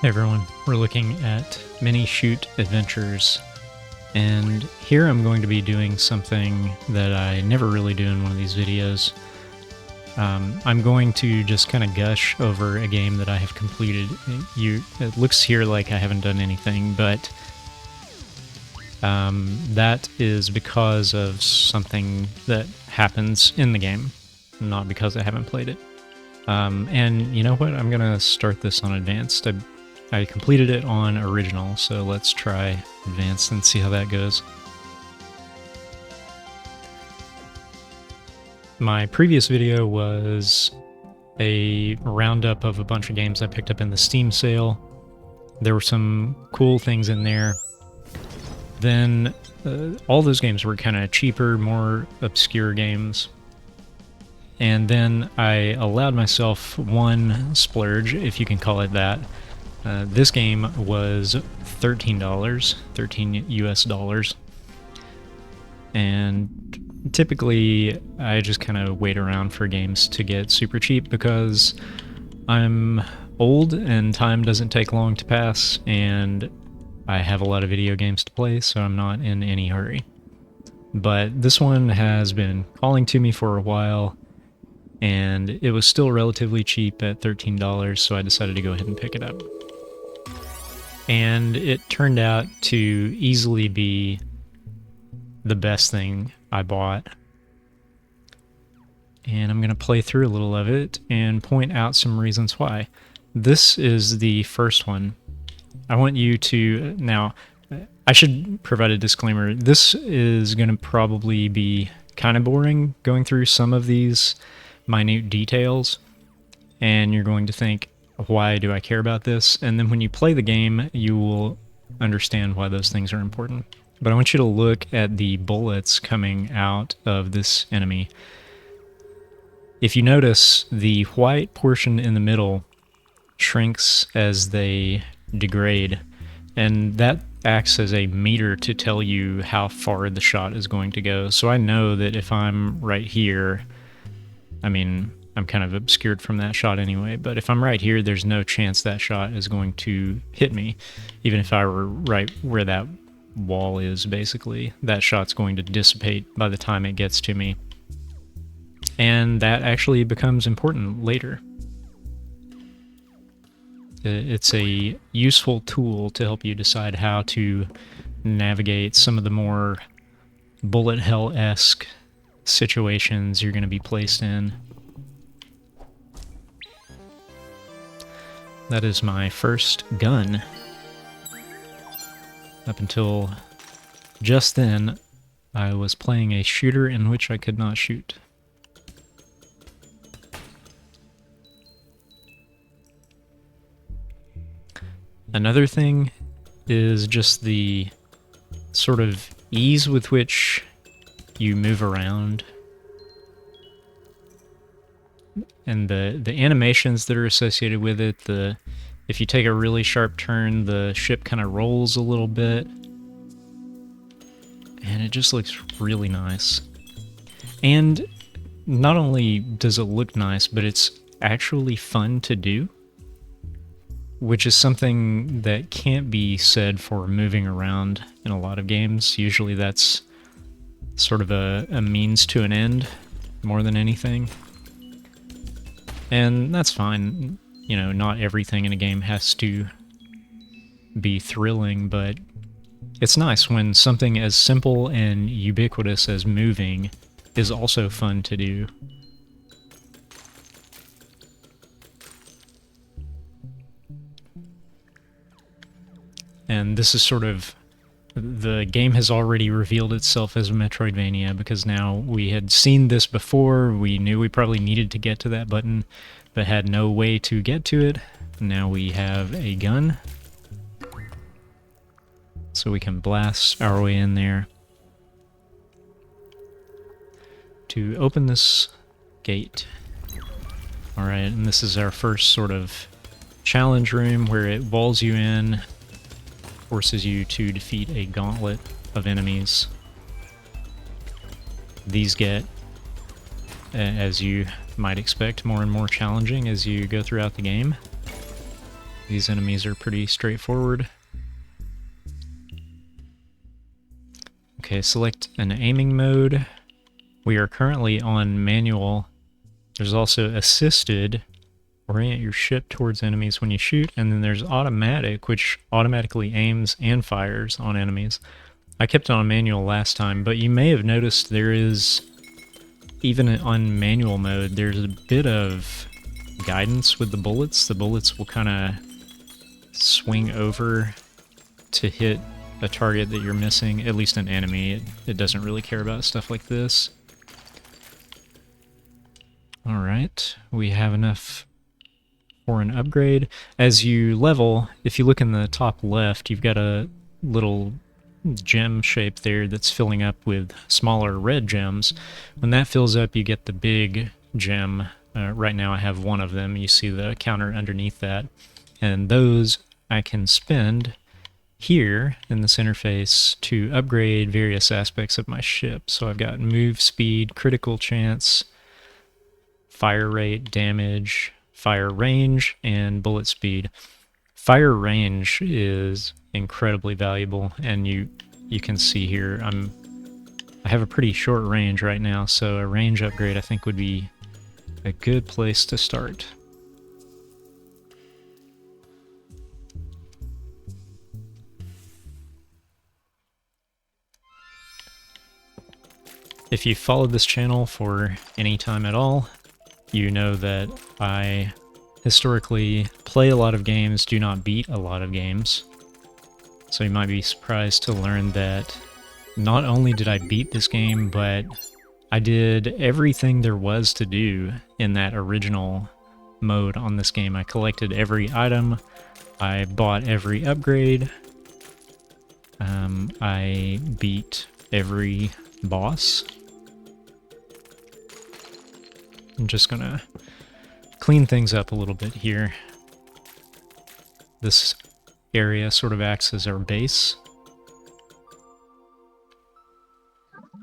Hey everyone, we're looking at Minishoot Adventures, and here I'm going to be doing something that I never really do in one of these videos. I'm going to just kind of gush over a game that I have completed. It looks here like I haven't done anything, but that is because of something that happens in the game, not because I haven't played it. And you know what? I'm going to start this on Advanced. I completed it on Original, so let's try Advanced and see how that goes. My previous video was a roundup of a bunch of games I picked up in the Steam sale. There were some cool things in there. Then all those games were kind of cheaper, more obscure games. And then I allowed myself one splurge, if you can call it that. This game was $13, 13 US dollars. And typically I just kind of wait around for games to get super cheap because I'm old and time doesn't take long to pass, and I have a lot of video games to play, so I'm not in any hurry. But this one has been calling to me for a while, and it was still relatively cheap at $13, so I decided to go ahead and pick it up. And it turned out to easily be the best thing I bought. And I'm going to play through a little of it and point out some reasons why. This is the first one. I want you to... Now, I should provide a disclaimer. This is going to probably be kind of boring, going through some of these minute details. And you're going to think, why do I care about this? And then when you play the game, you will understand why those things are important. But I want you to look at the bullets coming out of this enemy. If you notice, the white portion in the middle shrinks as they degrade, and that acts as a meter to tell you how far the shot is going to go. So I know that if I'm right here, I mean, I'm kind of obscured from that shot anyway, but if I'm right here, there's no chance that shot is going to hit me. Even if I were right where that wall is, basically, that shot's going to dissipate by the time it gets to me. And that actually becomes important later. It's a useful tool to help you decide how to navigate some of the more bullet hell-esque situations you're going to be placed in. That is my first gun. Up until just then, I was playing a shooter in which I could not shoot. Another thing is just the sort of ease with which you move around, and the animations that are associated with it. If you take a really sharp turn, the ship kind of rolls a little bit, and it just looks really nice. And not only does it look nice, but it's actually fun to do, which is something that can't be said for moving around in a lot of games. Usually that's sort of a means to an end more than anything. And that's fine. You know, not everything in a game has to be thrilling, but it's nice when something as simple and ubiquitous as moving is also fun to do. And this is sort of... The game has already revealed itself as a Metroidvania, because now we had seen this before. We knew we probably needed to get to that button, but had no way to get to it. Now we have a gun, so we can blast our way in there. To open this gate. Alright, and this is our first sort of challenge room where it walls you in, forces you to defeat a gauntlet of enemies. These get, as you might expect, more and more challenging as you go throughout the game. These enemies are pretty straightforward. Okay, select an aiming mode. We are currently on manual. There's also assisted. Orient your ship towards enemies when you shoot, and then there's automatic, which automatically aims and fires on enemies. I kept it on manual last time, but you may have noticed there is, even on manual mode, there's a bit of guidance with the bullets. The bullets will kind of swing over to hit a target that you're missing, at least an enemy. It doesn't really care about stuff like this. Alright, we have enough for an upgrade. As you level, if you look in the top left, you've got a little gem shape there that's filling up with smaller red gems. When that fills up, you get the big gem. Right now I have one of them. You see the counter underneath that. And those I can spend here in this interface to upgrade various aspects of my ship. So I've got move speed, critical chance, fire rate, damage, fire range, and bullet speed. Fire range is incredibly valuable, and you can see here I have a pretty short range right now, so a range upgrade I think would be a good place to start. If you've followed this channel for any time at all, you know that I historically play a lot of games, do not beat a lot of games. So you might be surprised to learn that not only did I beat this game, but I did everything there was to do in that original mode on this game. I collected every item, I bought every upgrade, I beat every boss. I'm just gonna clean things up a little bit here. This area sort of acts as our base.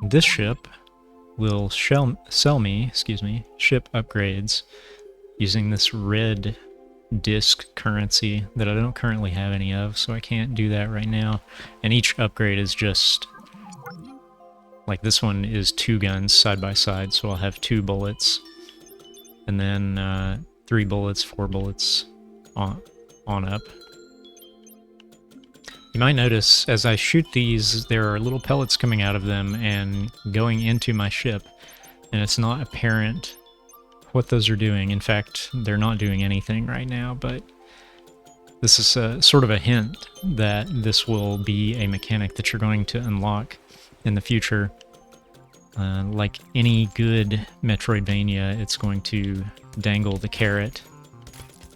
This ship will sell me, ship upgrades using this red disc currency that I don't currently have any of, so I can't do that right now. And each upgrade is just, like this one is 2 guns side by side, so I'll have 2 bullets. And then 3 bullets, 4 bullets on up. You might notice as I shoot these, there are little pellets coming out of them and going into my ship, and it's not apparent what those are doing. In fact, they're not doing anything right now, but this is sort of a hint that this will be a mechanic that you're going to unlock in the future. Like any good Metroidvania, it's going to dangle the carrot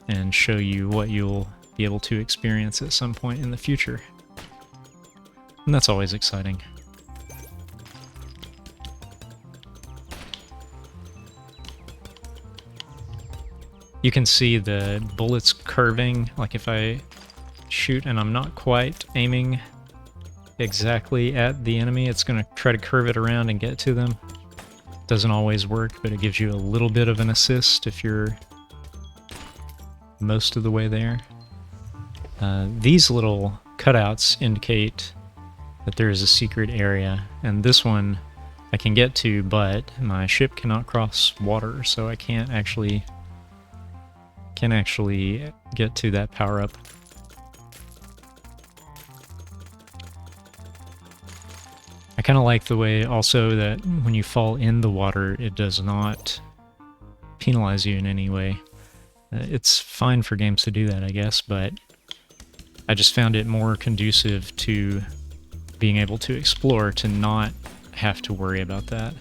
and show you what you'll be able to experience at some point in the future. And that's always exciting. You can see the bullets curving, like if I shoot and I'm not quite aiming exactly at the enemy, it's going to try to curve it around and get to them. Doesn't always work, but it gives you a little bit of an assist if you're most of the way there. These little cutouts indicate that there is a secret area, and this one I can get to, but my ship cannot cross water, so I can't actually get to that power-up. I kind of like the way also that when you fall in the water, it does not penalize you in any way. It's fine for games to do that, I guess, but I just found it more conducive to being able to explore, to not have to worry about that.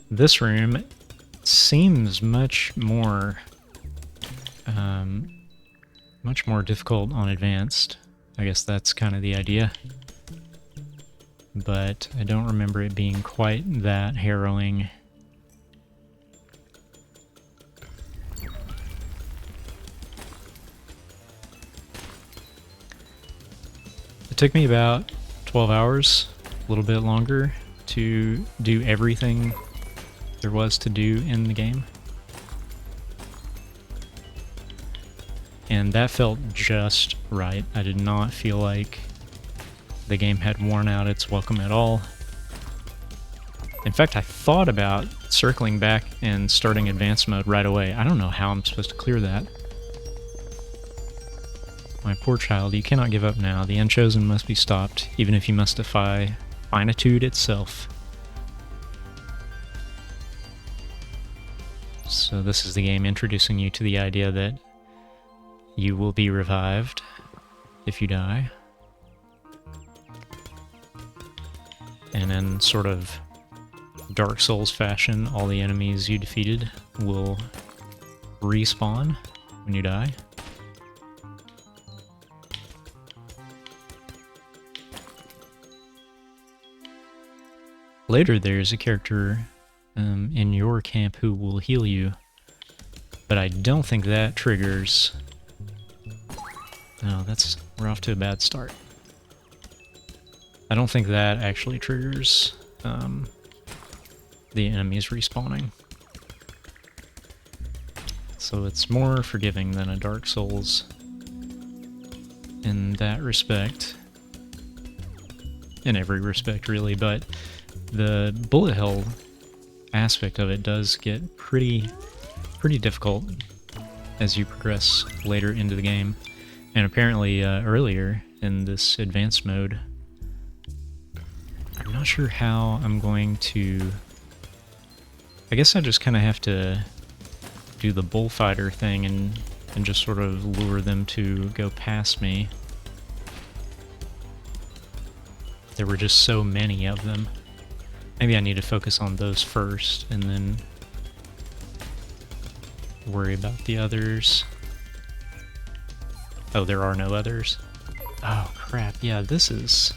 This room seems much more difficult on advanced. I guess that's kind of the idea. But I don't remember it being quite that harrowing. It took me about 12 hours, a little bit longer, to do everything there was to do in the game. And that felt just right. I did not feel like the game had worn out its welcome at all. In fact, I thought about circling back and starting advanced mode right away. I don't know how I'm supposed to clear that. My poor child, you cannot give up now. The Unchosen must be stopped, even if you must defy finitude itself. So this is the game introducing you to the idea that you will be revived if you die. And in sort of Dark Souls fashion, all the enemies you defeated will respawn when you die. Later there's a character in your camp who will heal you, but I don't think that triggers... No, we're off to a bad start. I don't think that actually triggers the enemies respawning. So it's more forgiving than a Dark Souls in that respect. In every respect, really, but the bullet hell aspect of it does get pretty difficult as you progress later into the game. And apparently earlier in this advanced mode, I'm not sure how I'm going to... I guess I just kind of have to do the bullfighter thing and just sort of lure them to go past me. There were just so many of them. Maybe I need to focus on those first and then worry about the others. Oh, there are no others. Oh, crap. Yeah, this is...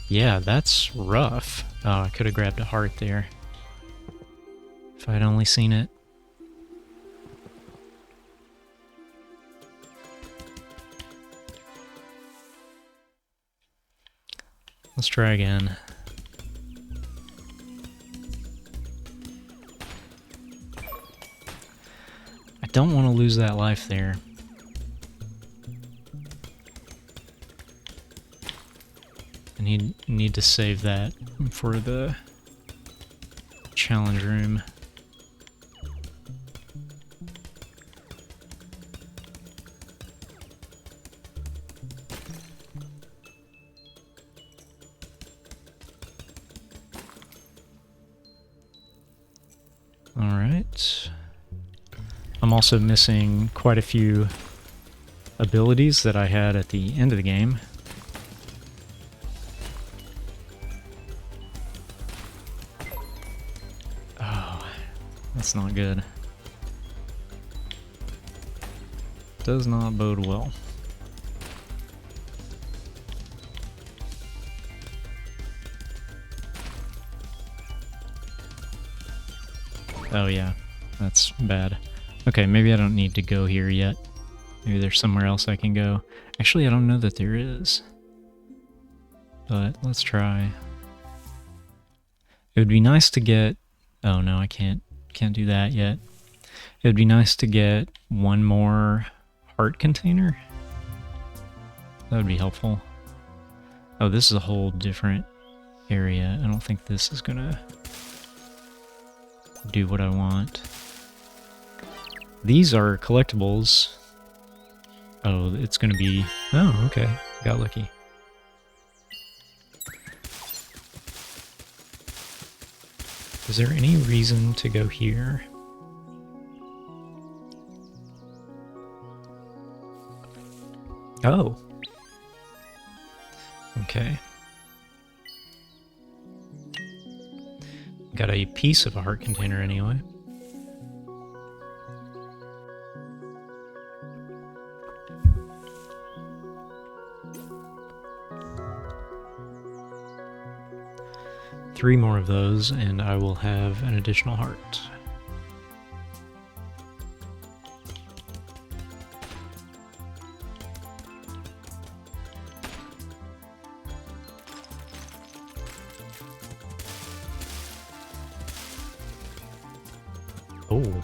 Yeah, that's rough. Oh, I could have grabbed a heart there. If I'd only seen it. Let's try again. I don't want to lose that life there. I need to save that for the challenge room. Alright. I'm also missing quite a few abilities that I had at the end of the game. Oh, that's not good. Does not bode well. Oh yeah, that's bad. Okay, maybe I don't need to go here yet. Maybe there's somewhere else I can go. Actually, I don't know that there is. But let's try. It would be nice to get... Oh no, I can't do that yet. It would be nice to get one more heart container. That would be helpful. Oh, this is a whole different area. I don't think this is gonna do what I want. These are collectibles. Oh, it's gonna be... Oh, okay. Got lucky. Is there any reason to go here? Oh. Okay. Got a piece of a heart container anyway. Three more of those, and I will have an additional heart. Oh.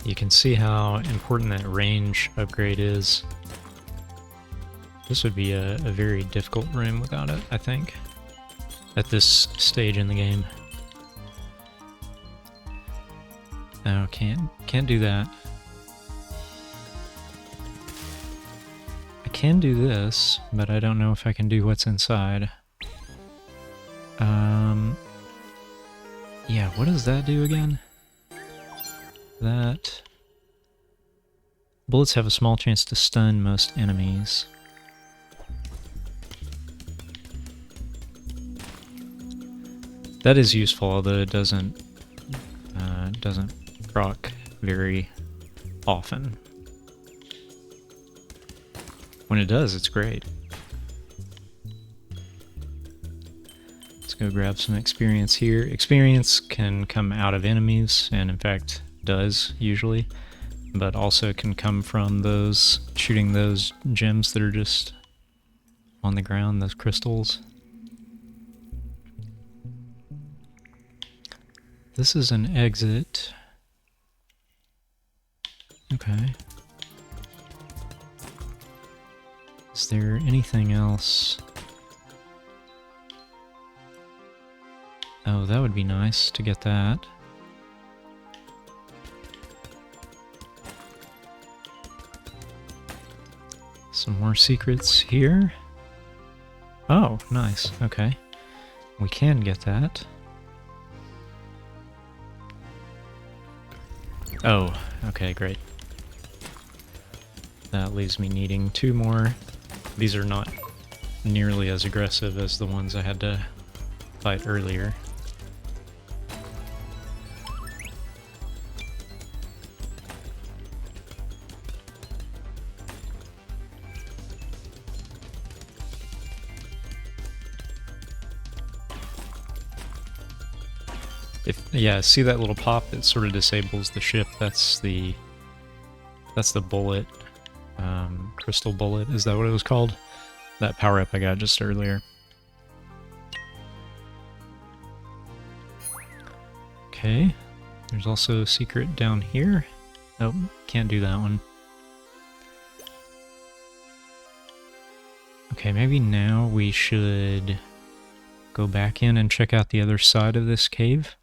You can see how important that range upgrade is. This would be a very difficult room without it, I think, at this stage in the game. Oh, can't do that. I can do this, but I don't know if I can do what's inside. Yeah, what does that do again? That... Bullets have a small chance to stun most enemies. That is useful, although it doesn't proc very often. When it does, it's great. Let's go grab some experience here. Experience can come out of enemies, and in fact does usually, but also can come from those shooting those gems that are just on the ground, those crystals. This is an exit. Okay. Is there anything else? Oh, that would be nice to get that. Some more secrets here. Oh, nice. Okay. We can get that. Oh, okay, great. That leaves me needing 2 more. These are not nearly as aggressive as the ones I had to fight earlier. Yeah, see that little pop that sort of disables the ship? That's the bullet, crystal bullet. Is that what it was called? That power up I got just earlier. Okay, there's also a secret down here. Oh, can't do that one. Okay, maybe now we should go back in and check out the other side of this cave.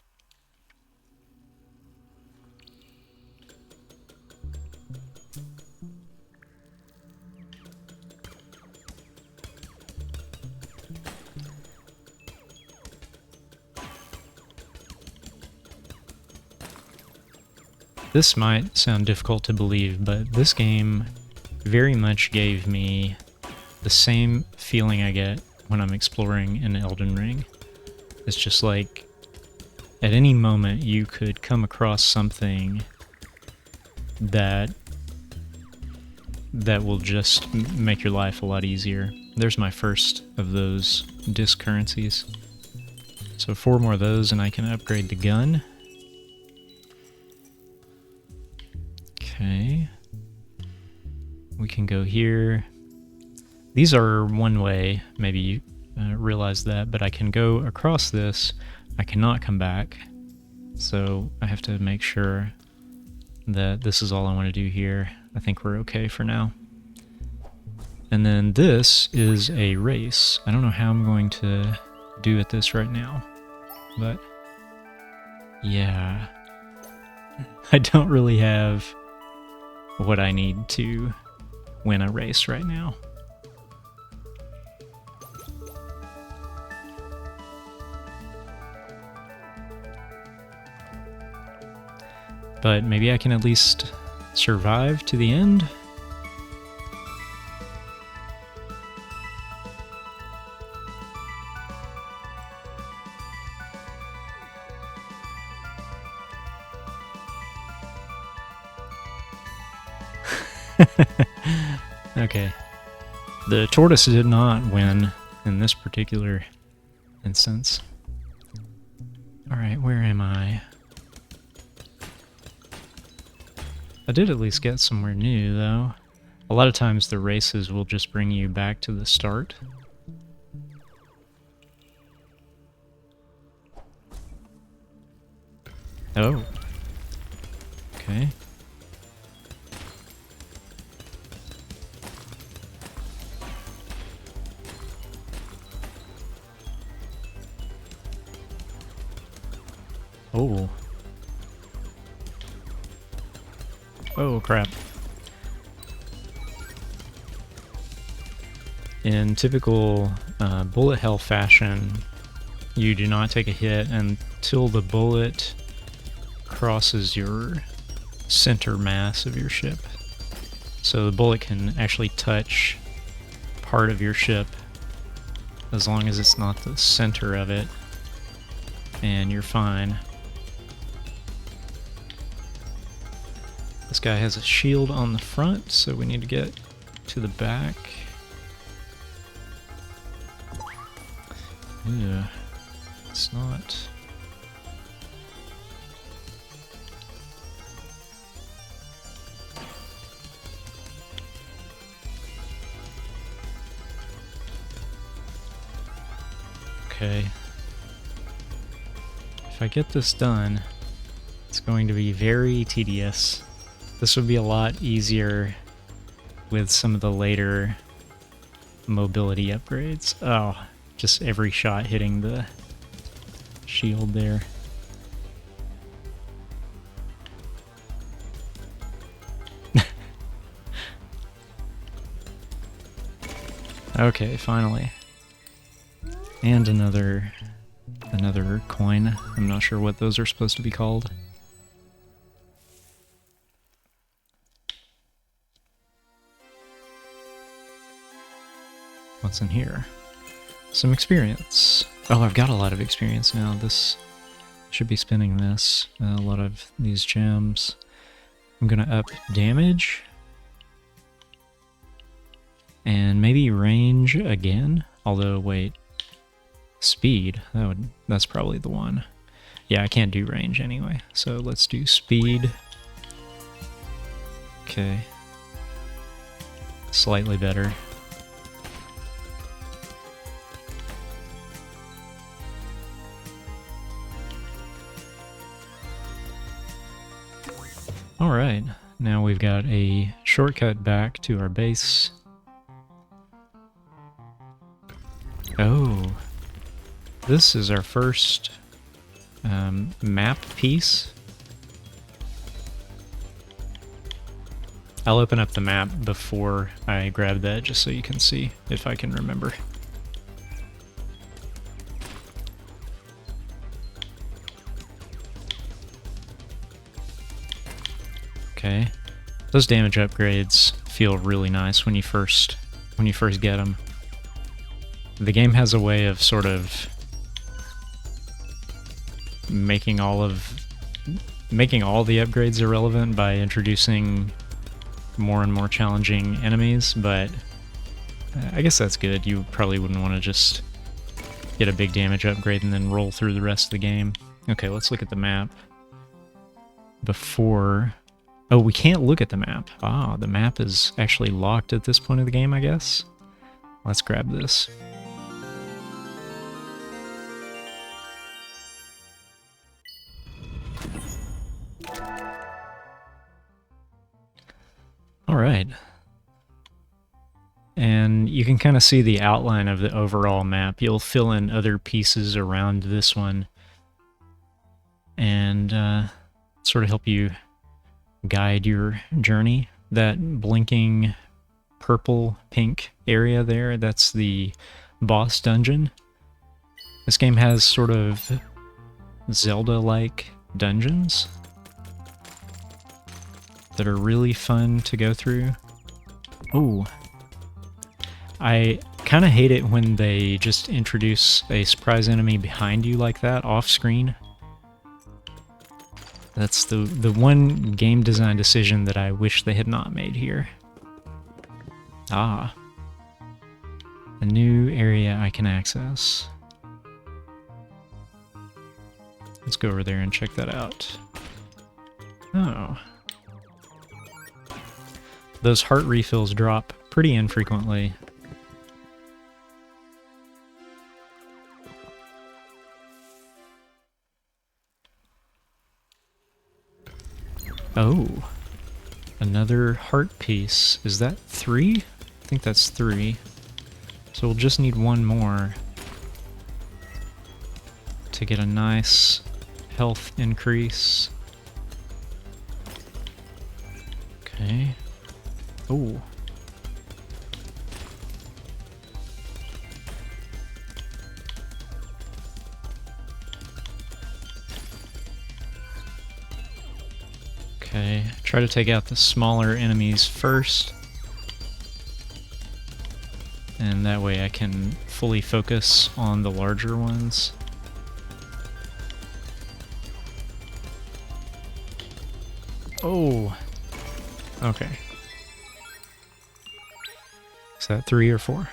This might sound difficult to believe, but this game very much gave me the same feeling I get when I'm exploring in Elden Ring. It's just like, at any moment you could come across something that will just make your life a lot easier. There's my first of those disc currencies. So 4 more of those and I can upgrade the gun. Okay, we can go here. These are one way, maybe you realize that, but I can go across this. I cannot come back, so I have to make sure that this is all I want to do here. I think we're okay for now. And then this is a race. I don't know how I'm going to do at this right now, but yeah, I don't really have what I need to win a race right now. But maybe I can at least survive to the end. Okay. The tortoise did not win in this particular instance. Alright, where am I? I did at least get somewhere new, though. A lot of times the races will just bring you back to the start. Oh. Okay. Oh. Oh, crap. In typical bullet hell fashion, you do not take a hit until the bullet crosses your center mass of your ship. So the bullet can actually touch part of your ship as long as it's not the center of it, and you're fine. This guy has a shield on the front, so we need to get to the back. Yeah, it's not. Okay. If I get this done, it's going to be very tedious. This would be a lot easier with some of the later mobility upgrades. Oh, just every shot hitting the shield there. Okay, finally. And another coin. I'm not sure what those are supposed to be called. What's in here? Some experience. Oh, I've got a lot of experience now. This should be spinning this. A lot of these gems. I'm gonna up damage. And maybe range again. Although, wait. Speed. That's probably the one. Yeah, I can't do range anyway. So let's do speed. Okay. Slightly better. Alright, now we've got a shortcut back to our base. Oh, this is our first map piece. I'll open up the map before I grab that just so you can see if I can remember. Okay, those damage upgrades feel really nice when you first get them. The game has a way of sort of making all the upgrades irrelevant by introducing more and more challenging enemies, but I guess that's good. You probably wouldn't want to just get a big damage upgrade and then roll through the rest of the game. Okay, let's look at the map before. Oh, we can't look at the map. Ah, the map is actually locked at this point of the game, I guess. Let's grab this. Alright. And you can kind of see the outline of the overall map. You'll fill in other pieces around this one and sort of help you guide your journey. That blinking purple-pink area there, that's the boss dungeon. This game has sort of Zelda-like dungeons that are really fun to go through. Ooh. I kind of hate it when they just introduce a surprise enemy behind you like that, off-screen. That's the one game design decision that I wish they had not made here. Ah. A new area I can access. Let's go over there and check that out. Oh. those heart refills drop pretty infrequently. Oh, another heart piece. Is that 3? I think that's 3. So we'll just need one more to get a nice health increase. Okay. Oh. Okay, try to take out the smaller enemies first. And that way I can fully focus on the larger ones. Oh! Okay. Is that 3 or 4?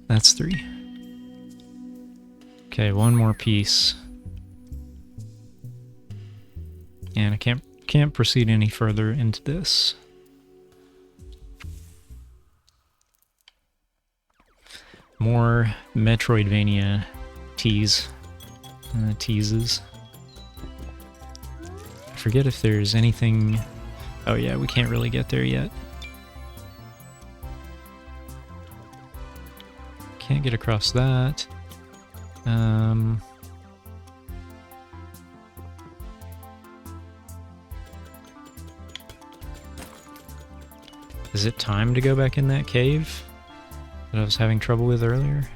That's 3. Okay, one more piece. And I can't proceed any further into this. More Metroidvania teases. I forget if there's anything... Oh yeah, we can't really get there yet. Can't get across that. Is it time to go back in that cave that I was having trouble with earlier?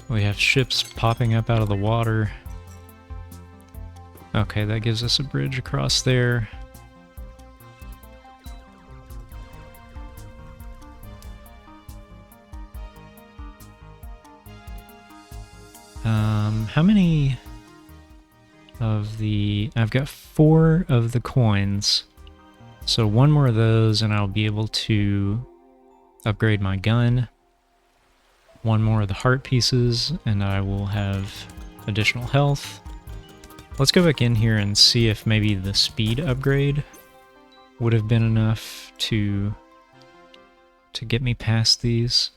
We have ships popping up out of the water. Okay, that gives us a bridge across there. How many of the... I've got 4 of the coins. So one more of those and I'll be able to upgrade my gun. One more of the heart pieces and I will have additional health. Let's go back in here and see if maybe the speed upgrade would have been enough to get me past these.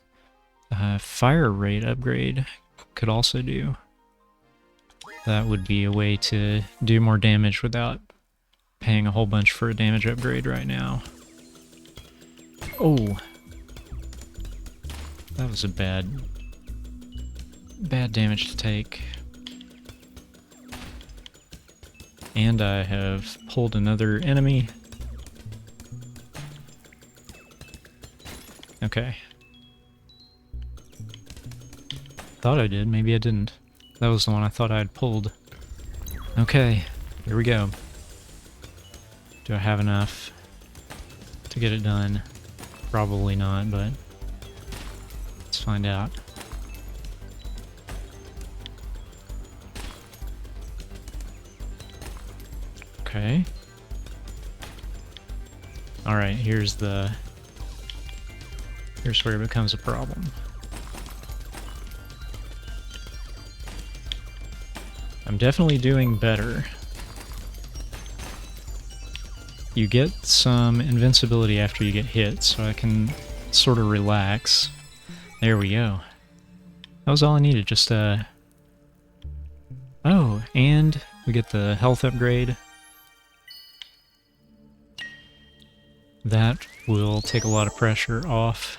Fire rate upgrade could also do. That would be a way to do more damage without paying a whole bunch for a damage upgrade right now. Oh! That was a bad damage to take. And I have pulled another enemy. Okay. Thought I did, maybe I didn't. That was the one I thought I had pulled. Okay, here we go. Do I have enough to get it done? Probably not, but let's find out. Okay. Alright, here's where it becomes a problem. I'm definitely doing better. You get some invincibility after you get hit, so I can sort of relax. There we go. That was all I needed, just Oh, and we get the health upgrade. That will take a lot of pressure off.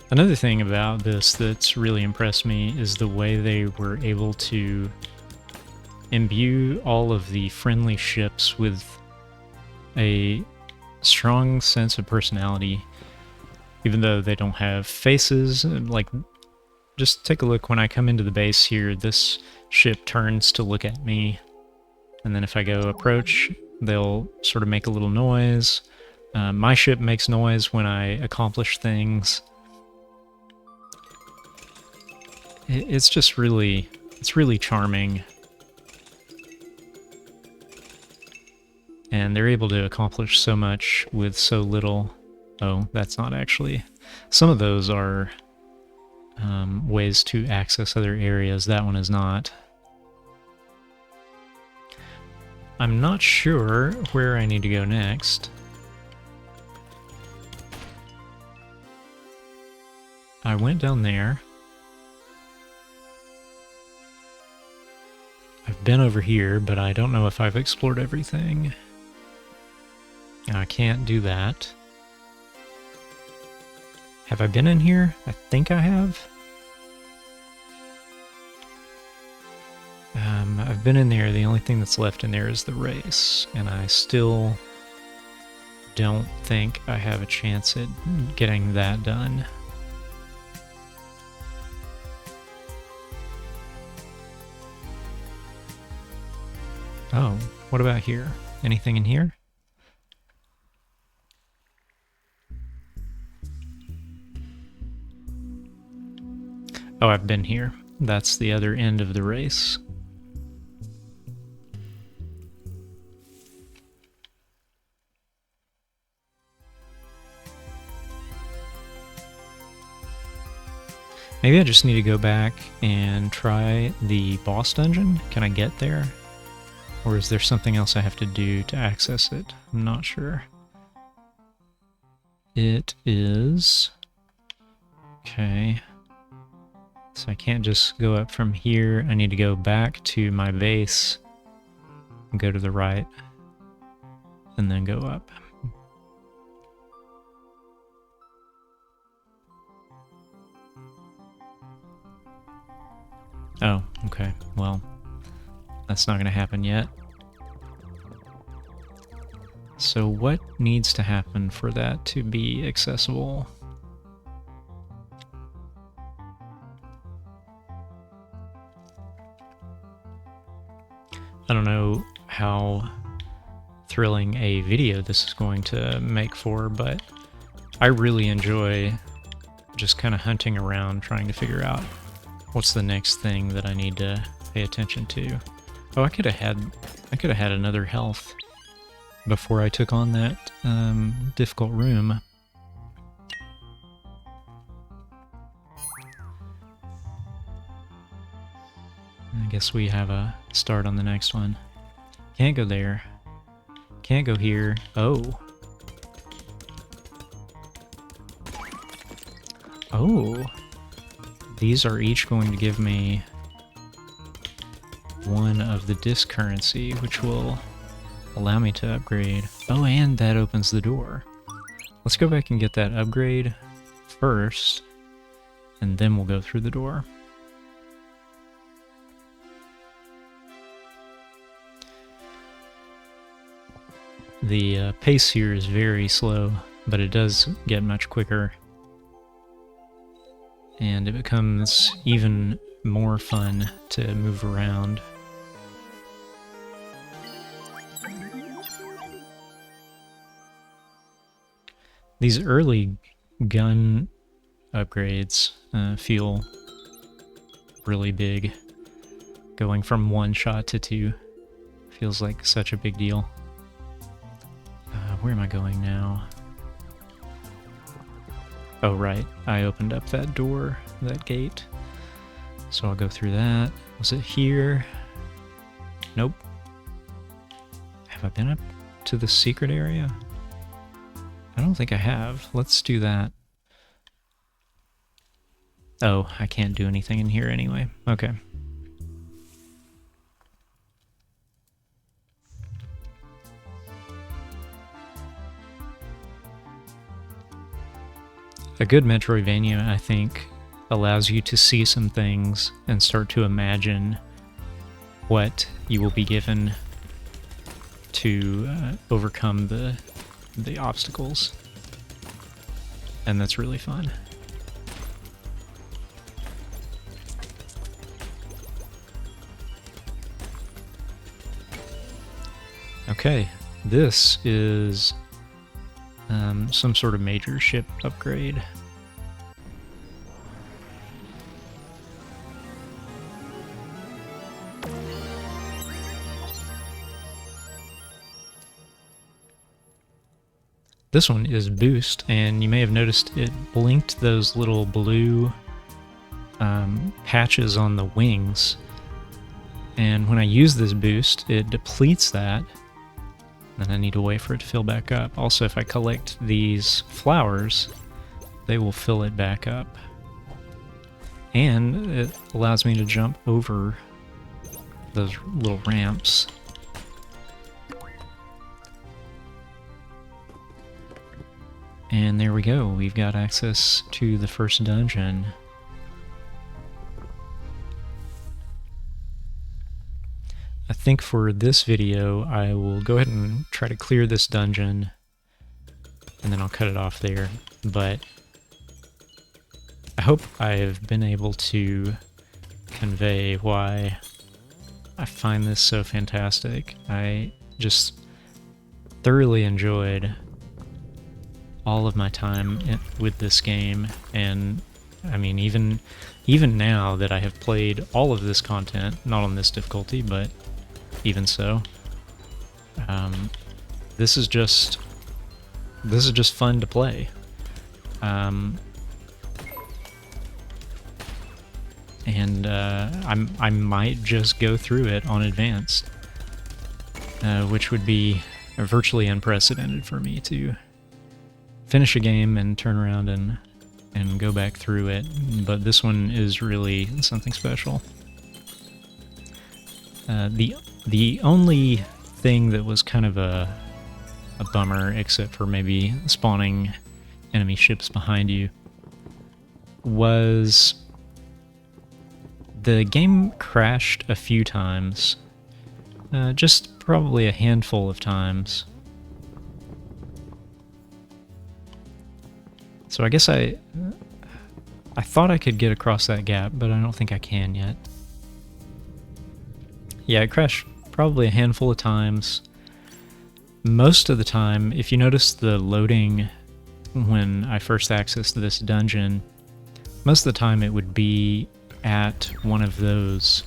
Another thing about this that's really impressed me is the way they were able to imbue all of the friendly ships with a strong sense of personality, even though they don't have faces. Like, just take a look when I come into the base here, this ship turns to look at me, and then if I go approach, they'll sort of make a little noise. My ship makes noise when I accomplish things. it's just really, it's really charming. And they're able to accomplish so much with so little. Oh, that's not actually. Some of those are ways to access other areas. That one is not. I'm not sure where I need to go next. I went down there. I've been over here, but I don't know if I've explored everything. I can't do that. Have I been in here? I think I have. I've been in there. The only thing that's left in there is the race, and I still don't think I have a chance at getting that done. Oh, what about here? Anything in here? Oh, I've been here. That's the other end of the race. Maybe I just need to go back and try the boss dungeon. Can I get there? Or is there something else I have to do to access it? I'm not sure. It is... Okay. So I can't just go up from here. I need to go back to my base and go to the right and then go up. Oh, okay. Well, that's not going to happen yet. So what needs to happen for that to be accessible? I don't know how thrilling a video this is going to make for, but I really enjoy just kind of hunting around trying to figure out what's the next thing that I need to pay attention to. Oh, I could have had another health before I took on that difficult room. I guess we have a start on the next one. Can't go there. Can't go here. Oh. Oh. These are each going to give me one of the disc currency, which will allow me to upgrade. Oh, and that opens the door. Let's go back and get that upgrade first, and then we'll go through the door. The pace here is very slow, but it does get much quicker. And it becomes even more fun to move around. These early gun upgrades feel really big. Going from 1 shot to 2 feels like such a big deal. Where am I going now? Oh, right. I opened up that door, that gate. So I'll go through that. Was it here? Nope. Have I been up to the secret area? I don't think I have. Let's do that. Oh, I can't do anything in here anyway. Okay. A good Metroidvania, I think, allows you to see some things and start to imagine what you will be given to overcome the obstacles. And that's really fun. Okay, this is some sort of major ship upgrade. This one is boost, and you may have noticed it blinked those little blue patches on the wings. And when I use this boost, it depletes that. Then I need to wait for it to fill back up. Also, if I collect these flowers, they will fill it back up. And it allows me to jump over those little ramps. And there we go, we've got access to the first dungeon. I think for this video, I will go ahead and try to clear this dungeon, and then I'll cut it off there. But I hope I've been able to convey why I find this so fantastic. I just thoroughly enjoyed all of my time with this game, and I mean, even now that I have played all of this content, not on this difficulty, but even so, this is just fun to play. And I might just go through it on advanced, which would be virtually unprecedented for me to finish a game and turn around and go back through it. But this one is really something special. The only thing that was kind of a bummer, except for maybe spawning enemy ships behind you, was the game crashed a few times. Just probably a handful of times. So I guess I thought I could get across that gap, but I don't think I can yet. Yeah, it crashed probably a handful of times. Most of the time, if you notice the loading when I first accessed this dungeon, most of the time it would be at one of those.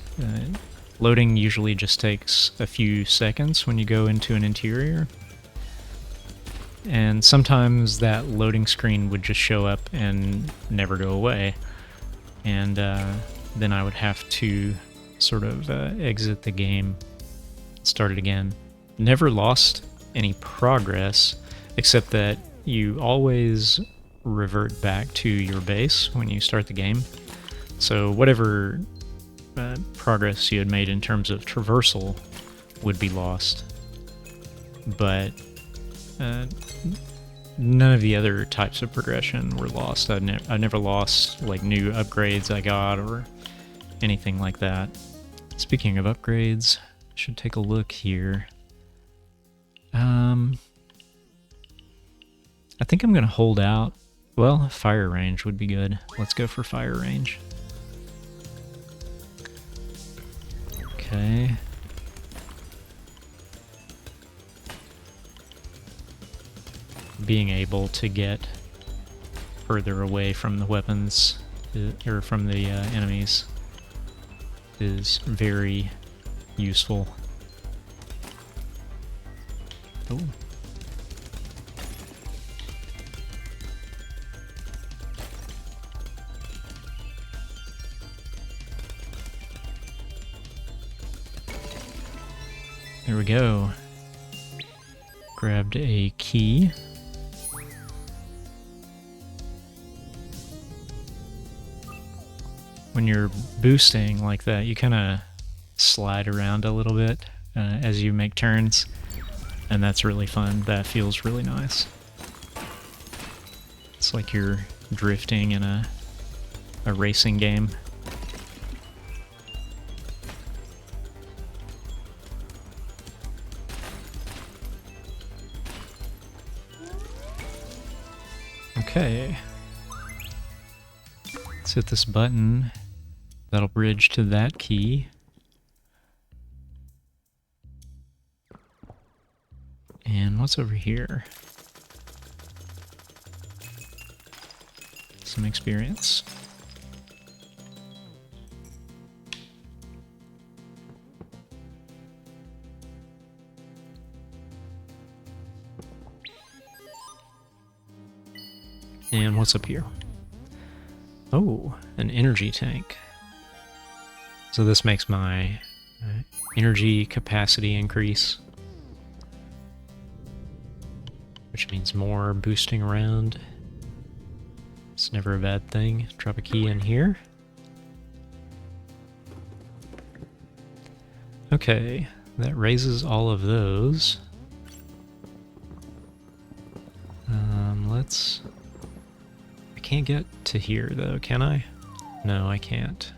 Loading usually just takes a few seconds when you go into an interior. And sometimes that loading screen would just show up and never go away. And then I would have to sort of exit the game, start it again. Never lost any progress, except that you always revert back to your base when you start the game. So whatever progress you had made in terms of traversal would be lost. But none of the other types of progression were lost. I never lost like new upgrades I got or anything like that. Speaking of upgrades, I should take a look here. I think I'm gonna hold out. Well, fire range would be good. Let's go for fire range. Okay. Being able to get further away from the weapons, or from the enemies, is very useful. Oh. There we go. Grabbed a key. When you're boosting like that, you kind of slide around a little bit as you make turns, and that's really fun. That feels really nice. It's like you're drifting in a racing game. Okay. Let's hit this button. That'll bridge to that key. And what's over here? Some experience. And what's up here? Oh, an energy tank. So this makes my energy capacity increase, which means more boosting around. It's never a bad thing. Drop a key in here. Okay, that raises all of those. I can't get to here though, can I? No, I can't.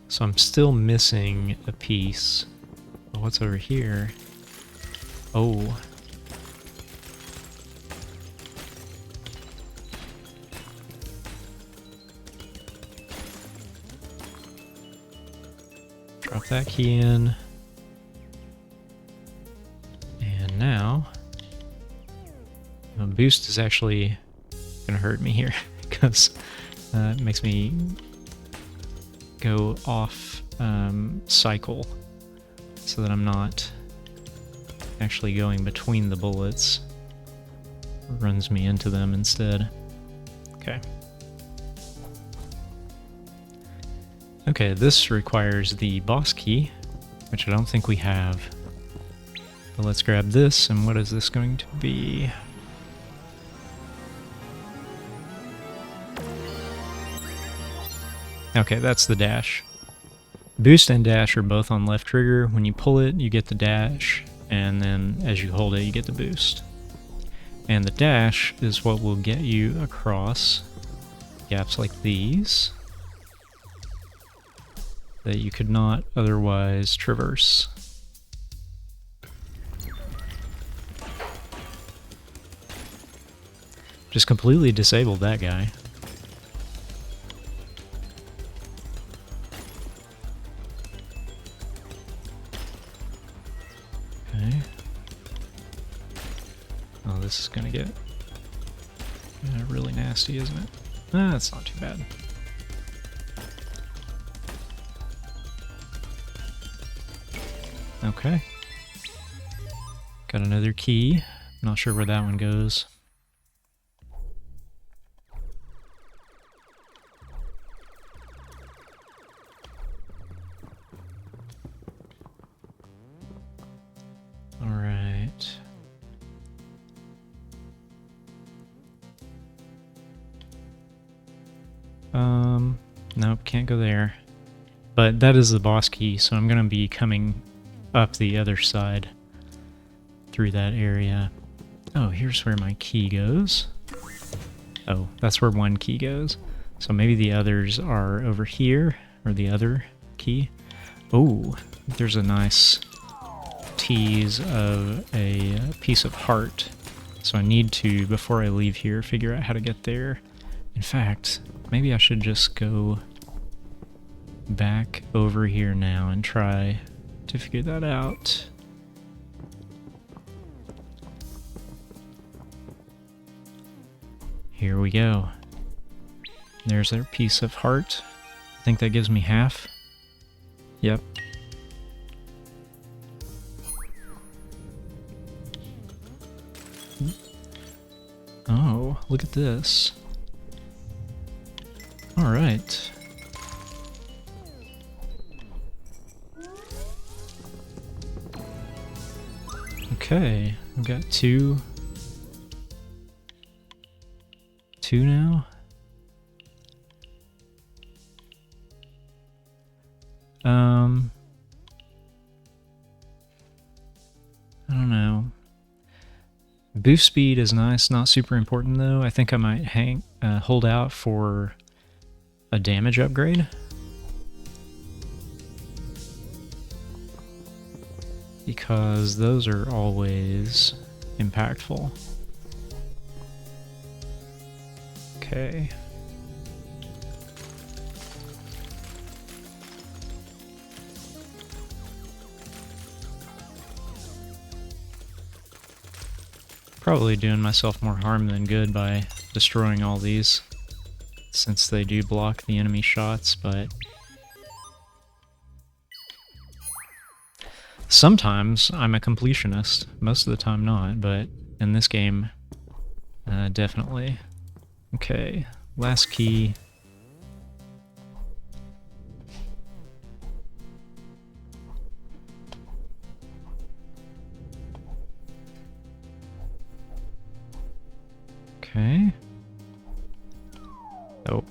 So I'm still missing a piece. What's over here? Oh. Drop that key in. And now, boost is actually going to hurt me here because it makes me go off cycle so that I'm not actually going between the bullets. It runs me into them instead. Okay. Okay, this requires the boss key, which I don't think we have. But let's grab this, and what is this going to be? Okay, that's the dash. Boost and dash are both on left trigger. When you pull it, you get the dash, and then as you hold it, you get the boost. And the dash is what will get you across gaps like these that you could not otherwise traverse. Just completely disabled that guy. Okay. Oh, this is gonna get really nasty, isn't it? Ah, it's not too bad. Okay. Got another key. Not sure where that one goes. Alright. Nope, can't go there. But that is the boss key, so I'm gonna be coming up the other side through that area. Oh, here's where my key goes. Oh, that's where one key goes. So maybe the others are over here, or the other key. Oh, there's a nice tease of a piece of heart. So I need to, before I leave here, figure out how to get there. In fact, maybe I should just go back over here now and try to figure that out. Here we go. There's our piece of heart. I think that gives me half. Yep. Oh, look at this. All right. Okay, I've got two now. I don't know. Boost speed is nice, not super important though. I think I might hold out for a damage upgrade. Because those are always impactful. Okay. Probably doing myself more harm than good by destroying all these, since they do block the enemy shots, but sometimes I'm a completionist, most of the time not, but in this game, definitely. Okay, last key. Okay. Oh.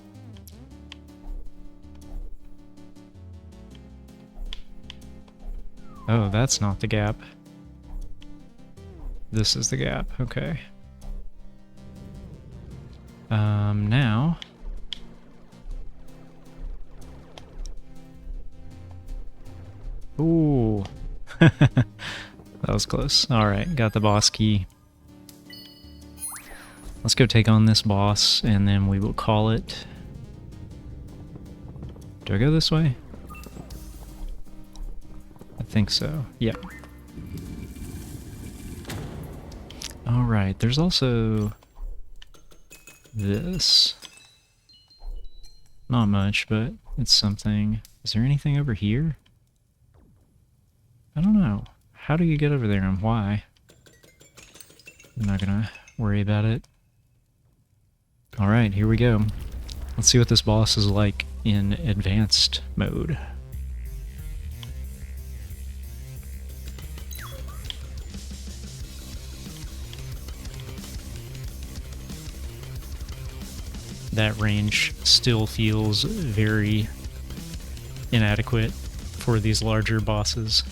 Oh, that's not the gap. This is the gap, okay. Now... Ooh. That was close. Alright, got the boss key. Let's go take on this boss, and then we will call it... Do I go this way? I think so. Yeah. Alright, there's also... this. Not much, but it's something. Is there anything over here? I don't know. How do you get over there and why? I'm not gonna worry about it. Alright, here we go. Let's see what this boss is like in advanced mode. That range still feels very inadequate for these larger bosses.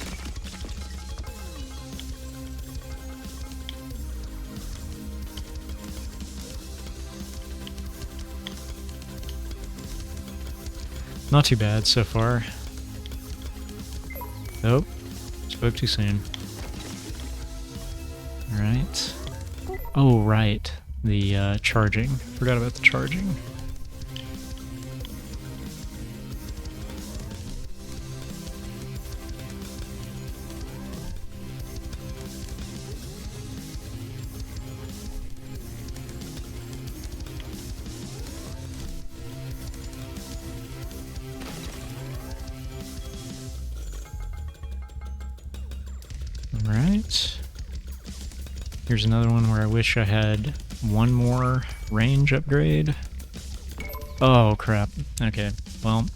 Not too bad so far. Oh, spoke too soon. Alright. Oh, right. The charging. Forgot about the charging. Alright. Here's another one where I wish I had one more range upgrade. Oh, crap. Okay, well.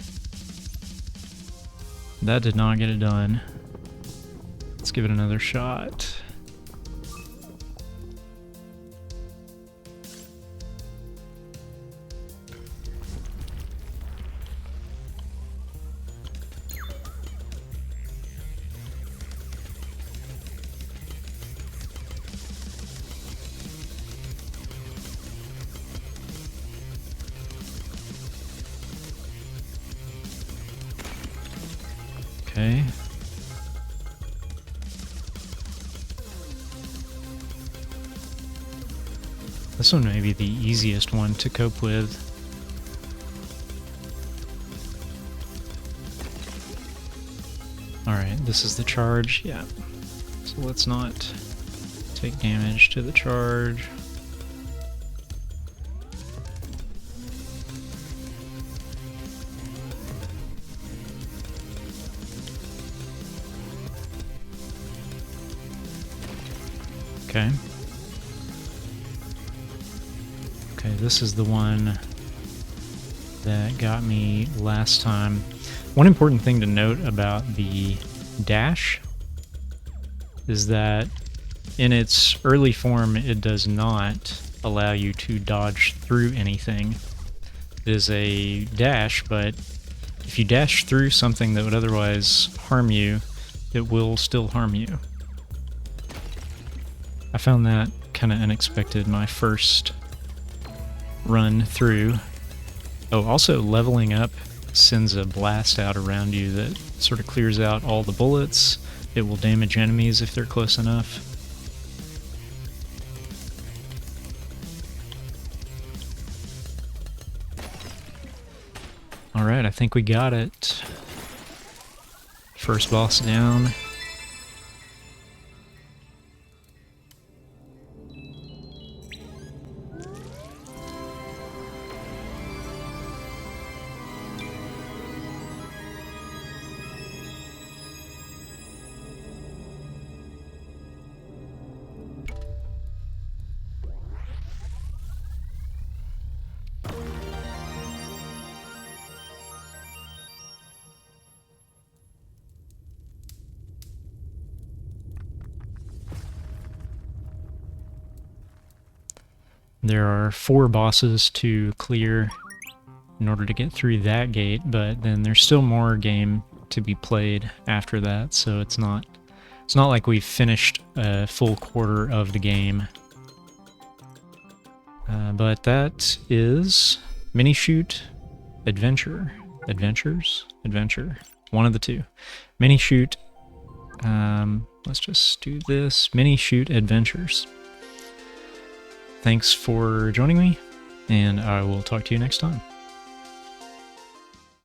That did not get it done. Let's give it another shot. Okay. This one may be the easiest one to cope with. Alright, this is the charge, yeah. So let's not take damage to the charge. Okay. Okay, this is the one that got me last time. One important thing to note about the dash is that in its early form, it does not allow you to dodge through anything. It is a dash, but if you dash through something that would otherwise harm you, it will still harm you. I found that kind of unexpected my first run through. Oh, also leveling up sends a blast out around you that sort of clears out all the bullets. It will damage enemies if they're close enough. Alright, I think we got it. First boss down. There are 4 bosses to clear in order to get through that gate, but then there's still more game to be played after that, so it's not like we've finished a full quarter of the game. But that is Minishoot Adventure. Adventure. One of the two. Minishoot. Let's just do this. Minishoot Adventures. Thanks for joining me, and I will talk to you next time.